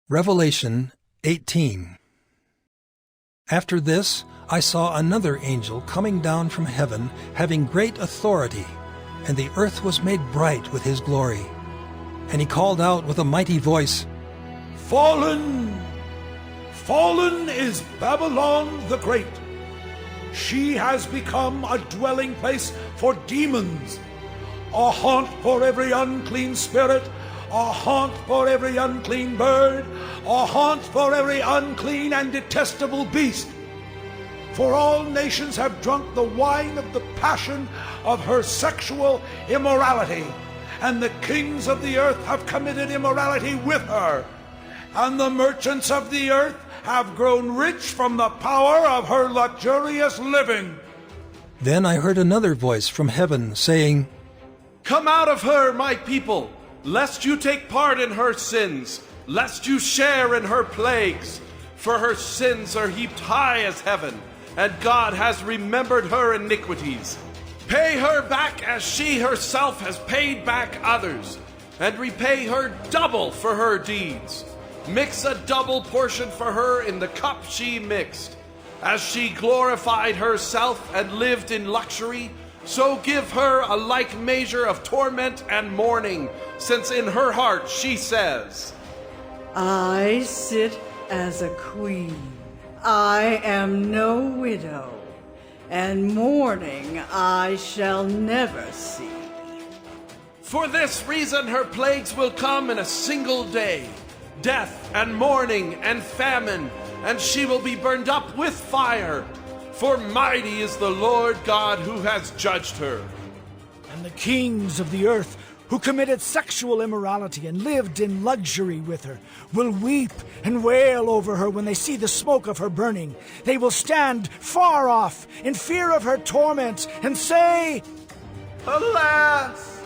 Revelation 18. After this, I saw another angel coming down from heaven, having great authority, and the earth was made bright with his glory. And he called out with a mighty voice, Fallen! Fallen is Babylon the Great. She has become a dwelling place for demons, a haunt for every unclean spirit, a haunt for every unclean bird, a haunt for every unclean and detestable beast. For all nations have drunk the wine of the passion of her sexual immorality, and the kings of the earth have committed immorality with her, and the merchants of the earth have grown rich from the power of her luxurious living. Then I heard another voice from heaven saying, Come out of her, my people, lest you take part in her sins, lest you share in her plagues. For her sins are heaped high as heaven, and God has remembered her iniquities. Pay her back as she herself has paid back others, and repay her double for her deeds. Mix a double portion for her in the cup she mixed. As she glorified herself and lived in luxury, so give her a like measure of torment and mourning, since in her heart she says, I sit as a queen. I am no widow, and mourning I shall never see. For this reason her plagues will come in a single day, death and mourning and famine, and she will be burned up with fire. For mighty is the Lord God who has judged her. And the kings of the earth who committed sexual immorality and lived in luxury with her will weep and wail over her when they see the smoke of her burning. They will stand far off in fear of her torment and say, Alas!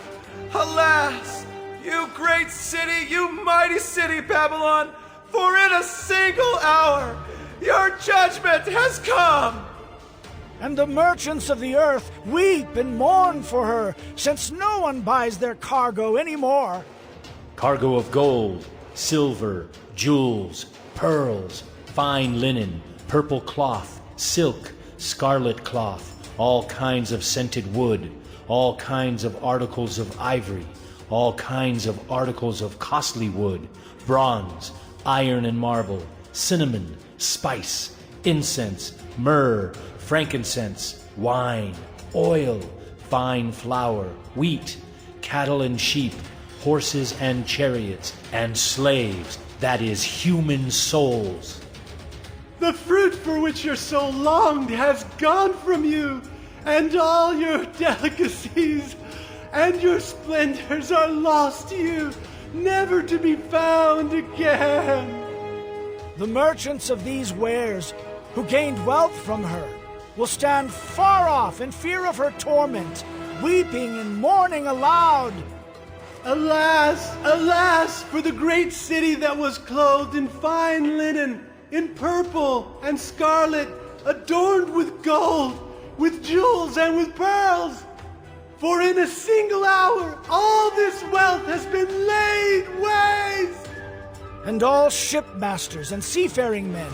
Alas! You great city, you mighty city, Babylon! For in a single hour your judgment has come! And the merchants of the earth weep and mourn for her, since no one buys their cargo anymore. Cargo of gold, silver, jewels, pearls, fine linen, purple cloth, silk, scarlet cloth, all kinds of scented wood, all kinds of articles of ivory, all kinds of articles of costly wood, bronze, iron and marble, cinnamon, spice, incense, myrrh, frankincense, wine, oil, fine flour, wheat, cattle and sheep, horses and chariots, and slaves, that is, human souls. The fruit for which your soul longed has gone from you, and all your delicacies and your splendors are lost to you, never to be found again. The merchants of these wares, who gained wealth from her, will stand far off in fear of her torment, weeping and mourning aloud. Alas, alas, for the great city that was clothed in fine linen, in purple and scarlet, adorned with gold, with jewels and with pearls. For in a single hour all this wealth has been laid waste. And all shipmasters and seafaring men,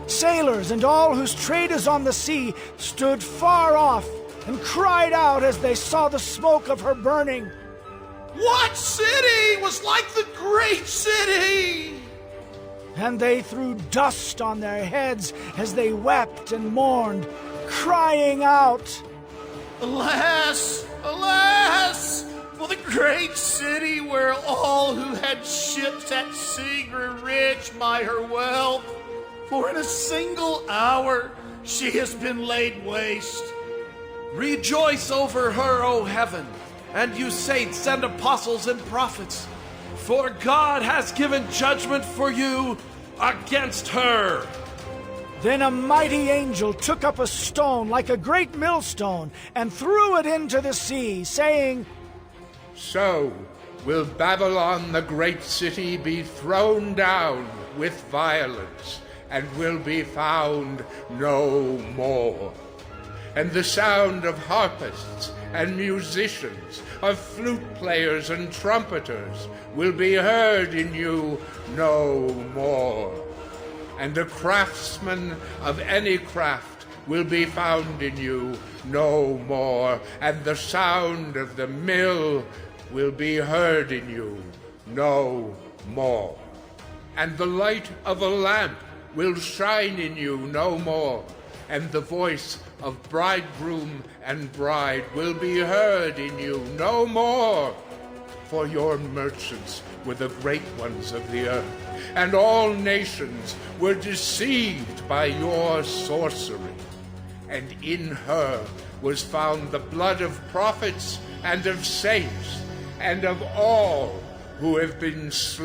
sailors and all whose trade is on the sea, stood far off and cried out as they saw the smoke of her burning. What city was like the great city? And they threw dust on their heads as they wept and mourned, crying out, Alas, alas, for the great city where all who had ships at sea grew rich by her wealth. For in a single hour she has been laid waste. Rejoice over her, O heaven, and you saints and apostles and prophets, for God has given judgment for you against her. Then a mighty angel took up a stone like a great millstone and threw it into the sea, saying, So will Babylon the great city be thrown down with violence, and will be found no more. and the sound of harpists and musicians, of flute players and trumpeters will be heard in you no more. And the craftsman of any craft will be found in you no more, and the sound of the mill will be heard in you no more. And the light of a lamp will shine in you no more, and the voice of bridegroom and bride will be heard in you no more. For your merchants were the great ones of the earth, and all nations were deceived by your sorcery. And in her was found the blood of prophets and of saints, and of all who have been slain